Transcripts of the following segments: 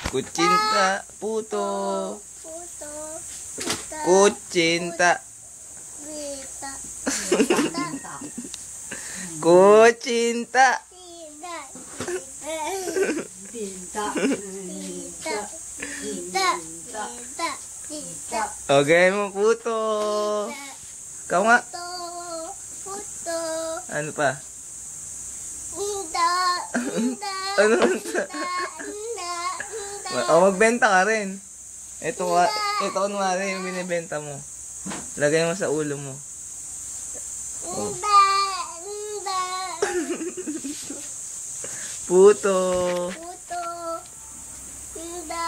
Kutsinta, puto. Puto. Kutsinta. Wita. Kutsinta. Tinta. Tinta. Tinta. Tinta. Tinta. Okay mo, puto. Ikaw nga. Puto. Puto. Ano pa? Tinta. Tinta. Ano? Tinta. O, magbenta ka rin. Ito kunwari yung binibenta mo. Lagay mo sa ulo mo. Tinta. Tinta. Puto. Puto. Tinta.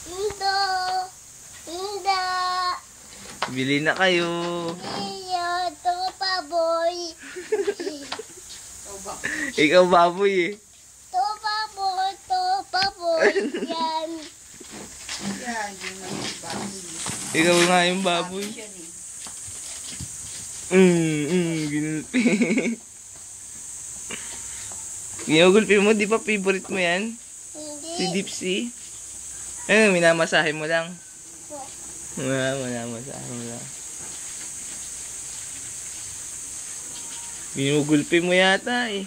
Tinta. Tinta. Bili na kayo. Iyo, to baboy. Ikaw baboy eh. To baboy. Yan. Ikaw nga yung baboy. Ginulpi. Ginugulpi mo, di ba favorite mo yan? Si Hindi. Dipsy? Ano, minamasahe mo lang? Minamasahe mo lang. Ginugulpi mo yata eh.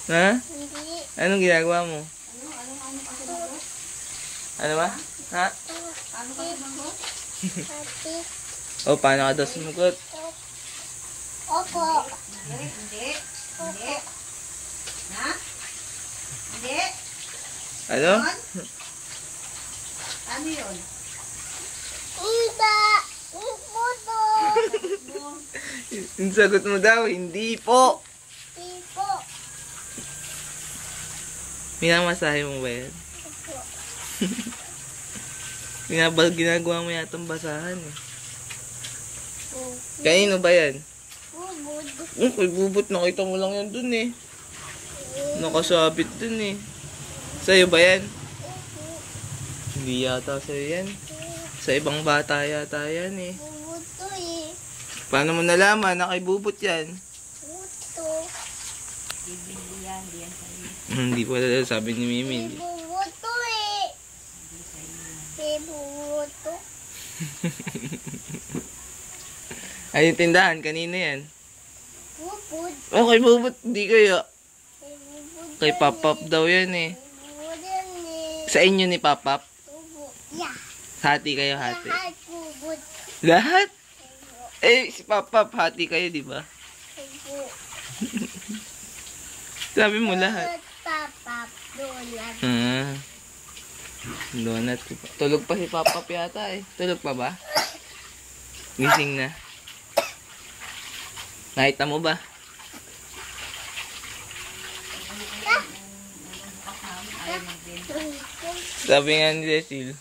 Ha? Hindi. Anong ginagawa mo? Ano ba? Ha? Ate. O, paano ka daw sumugot? Opo. Hindi. Hindi. Ha? Hindi. Ano? Ano yun? Tinta. Puto. Yung sagot mo daw, hindi po. Tipo. Minamasahe mo ba yan? Opo. Ginagawa mo yata ang basahan eh. Kanino ba yan? Bubud. Kay bubot, nakita mo lang yan dun eh. Nakasabit dun eh. Sa'yo ba yan? Hindi yata sa'yo yan. Sa ibang bata yata yan eh. Bubud to eh. Paano mo nalaman na kay bubot yan? Puto. Bibili yan. Hindi yan sa'yo. Hindi pala sabi ni Mimi. Bubud to eh. Bubud to. Ay, yung tindahan, kanino yan? Bubud. Oh, kay bubot, hindi kaya. Bubud. Kay Papap daw yan eh. Bubud yan eh. Sa inyo ni Papap? Bubud. Yeah. Hati kayo, hati. Lahat bubud. Lahat? Eh, si Papap, hati kayo, di ba? Bubud. Sabi mo lahat. Papap. Donut. Donut. Tulog pa si Papap yata eh. Tulog pa ba? Gising na. Nakita mo ba? Sabi nga ni Cecil.